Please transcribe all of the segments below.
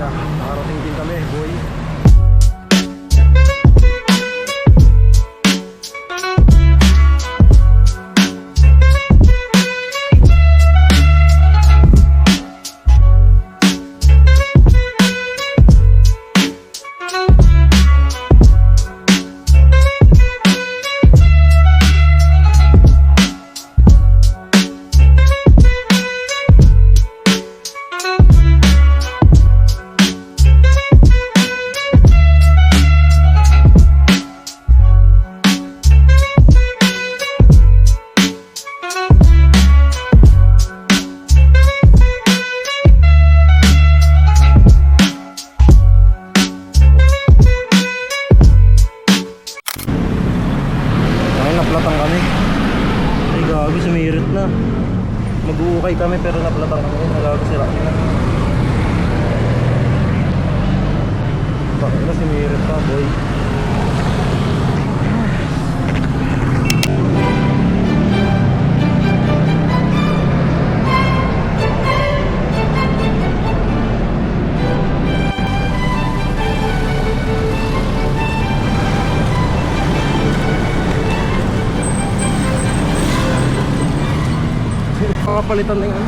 umaga. Nakarating din kami, boy. Naplatang kami. Ay gabi, sumirit na. Mag-uukay kami pero naplatang kami. Nagago sila. Bakit na sumirit pa, boy? Kakapalitan na yan.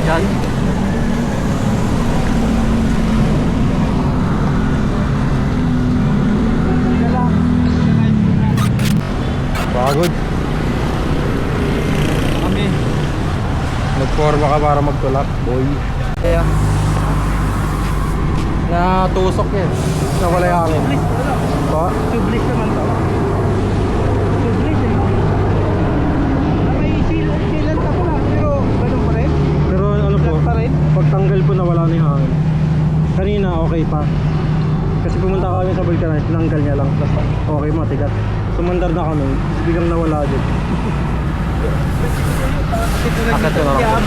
Yan. Pagod. Kami. Nagporma ka para magtulak, boy. Kaya natusok yan. Nawala yung hangin. Pa? Tubeless naman to. Tubeless eh. Nakailan ako na, pero ganun pa rin. Pero ano po, pa rin. pagtanggal po nawala na yung hangin. Kanina okay pa. Kasi pumunta kami sa Vulcanize, tinanggal niya lang. Tapos okay, matigat. Sumandar na kami, biglang nawala din. Akit ko na lang.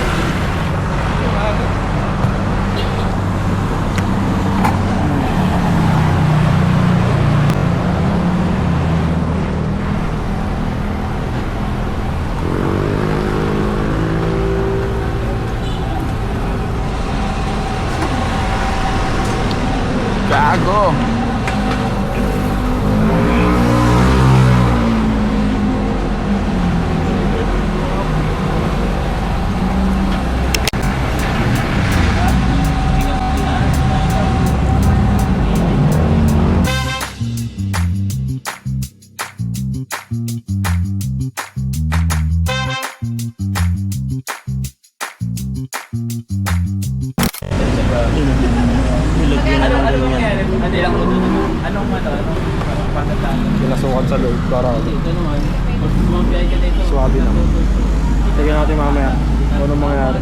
Gago. Pinasukan sa loob para swabe na. Tignan natin mamaya kung anong mangyayari.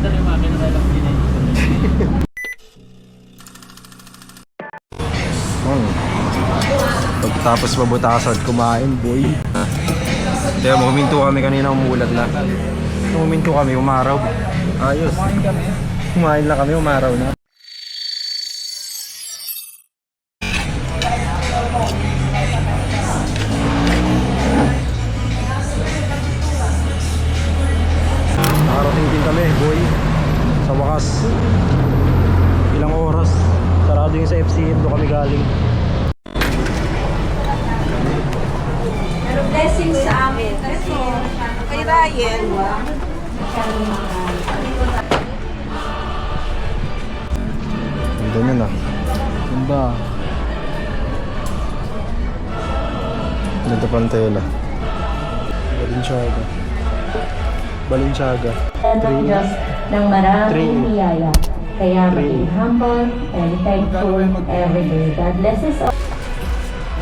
Pagkatapos mabutasan, kumain, boy. Kaya huminto kami kanina, umuulat na. Huminto kami, umaraw. Ayos. Kumain lang kami, umaraw na. Nakarating din kami, boy. Sa wakas. Ilang oras. Sarado yung sa FCM, doon kami galing. Pero blessings sa amin. Kasi kay Ryan. Ganda nyo na. Ganda. Ganda pang tela. Balinsyaga. Balinsyaga. ng Diyos ng maraming biyaya. Kaya maging humble and thankful every day. God bless us all.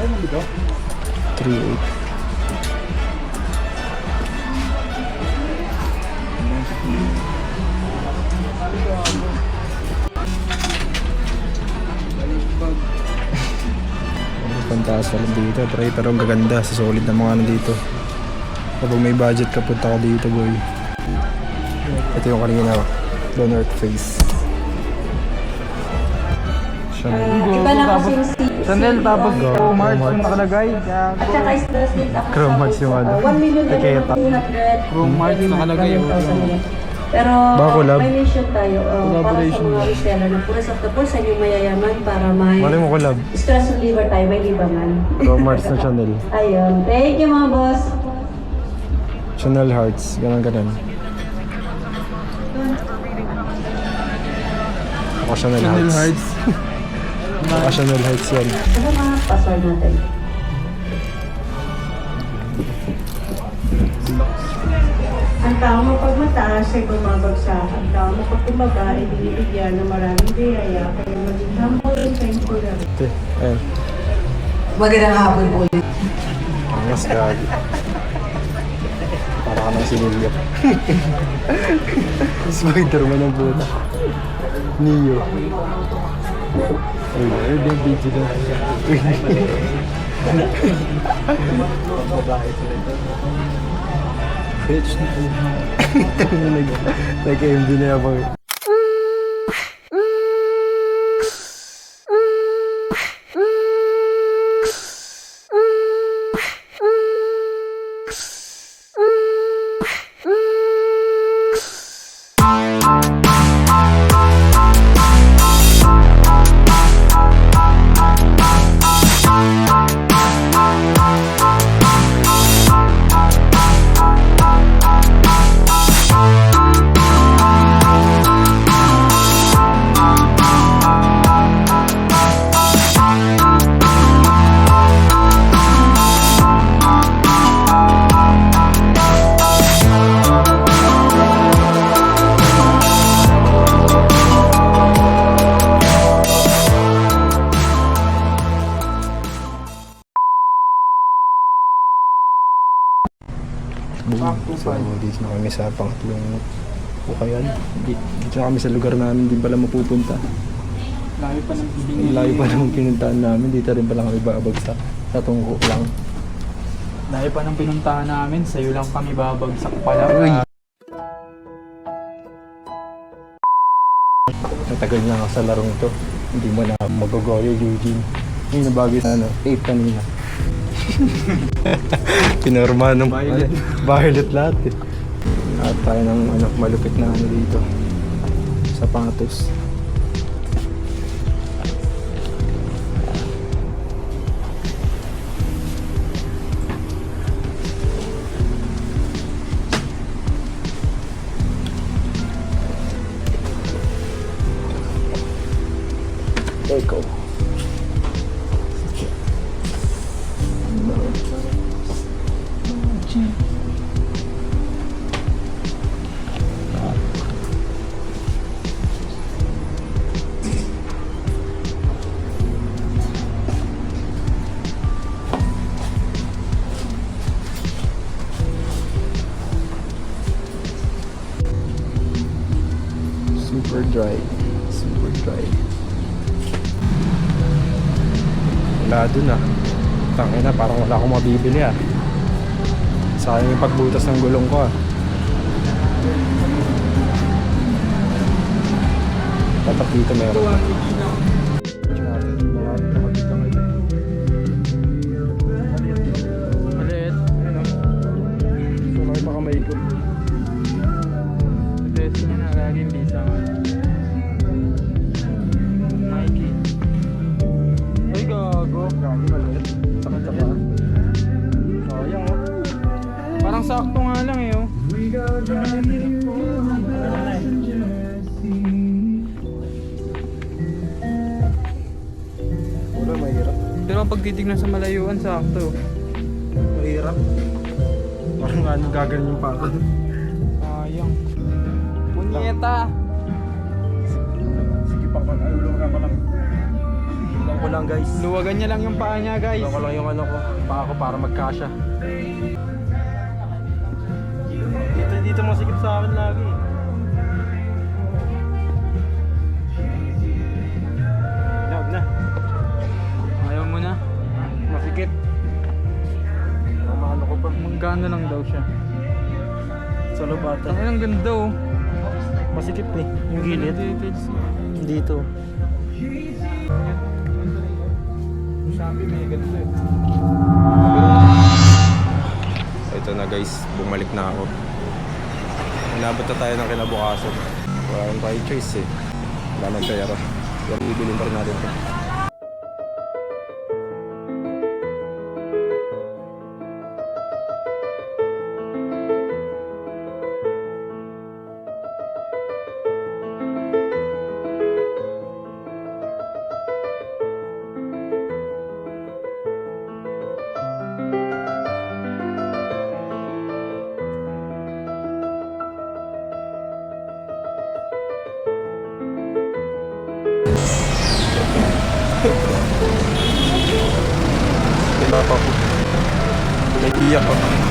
3.8. Pantaas pala dito, pero ang gaganda sa solid na mga ano dito. Kapag may budget ka, punta ka dito, boy. Ito yung kanina, the North Face. Iba na kasi yung Chanel tapos Go Mars Mars. yung nakalagay. At saka is din ako. Chrome Max yung ano. 1 million Taketa. 200. Chrome Mars nakalagay. Pero Baka collab? may mission tayo para sa mga reseller na puro sa tapos sa inyo mayayaman para may Mali mo collab. stress reliever tayo, may libangan. Romance na Chanel. Ayun. Thank you mga boss. Chanel Hearts. Ganun. Ako Chanel Hearts. Ako Chanel Hearts yan. Ano mga password natin? Ang tao mo pag mataas ay bumabagsak. Ang tao mo pag bumaba ay binibigyan ng maraming biyaya. Kaya maging humble and thankful lang. Ito. Ayan. Magandang hapon po. Mas gagi. Para ka ng sinilya. Spider-Man ang buta. Neo. Uy, ayun yung video na. Bitch na po. Nag-MD na yabang. So, dito na kami sa pangatlong bukayan. Dito na kami sa lugar namin, di pala mapupunta. Layo pa ng pinuntahan namin, dito rin pala kami babagsak. Sa tungko lang. Dahil pa ng pinuntahan namin, sa'yo lang kami babagsak pala. Uy! Natagal na ako sa larong to. Hindi mo na magogoyo, Eugene. Yung nabagay sa 8 kanina. Pinorma ng violet lahat eh. At tayo ng malupit na dito. Sapatos. Eko. Super dry. Wala dun ah. Tangina, parang wala akong mabibili ah. Sayang yung pagbutas ng gulong ko ah. Tatak dito meron. Maliit. So, baka maikot. Maliit na nalaging visa mo. Nike. Ay, gago. Grabe maliit. Sakit ka pa. Sayang oh. Parang sakto nga lang eh, oh. Wala, mahirap. Pero pag titignan sa malayuan, sakto. Mahirap. Parang ano gagaling yung pako. Sayang. Punyeta! Sige pa pa. Luwagan ko lang. Luwagan ko lang guys. Luwagan niya lang yung paa niya, guys. Luwagan ko lang yung ano ko. Paa ko para magkasya. Dito masikip sa akin lagi. Huwag na. Ayaw mo na. Masikip. Ano ko pa. Magkano lang daw siya. Sa lobata. Ang ilang ganda, oh. Masikip eh. Yung gilid. Details. Dito. Sabi may ganda eh. Ito na guys. Bumalik na ako. inabot na tayo ng kinabukasan. Wala nang tayo choice eh. Wala nang pera. Pero bibilin pa rin natin ito. Kailangan pa po. Naiiyak ako.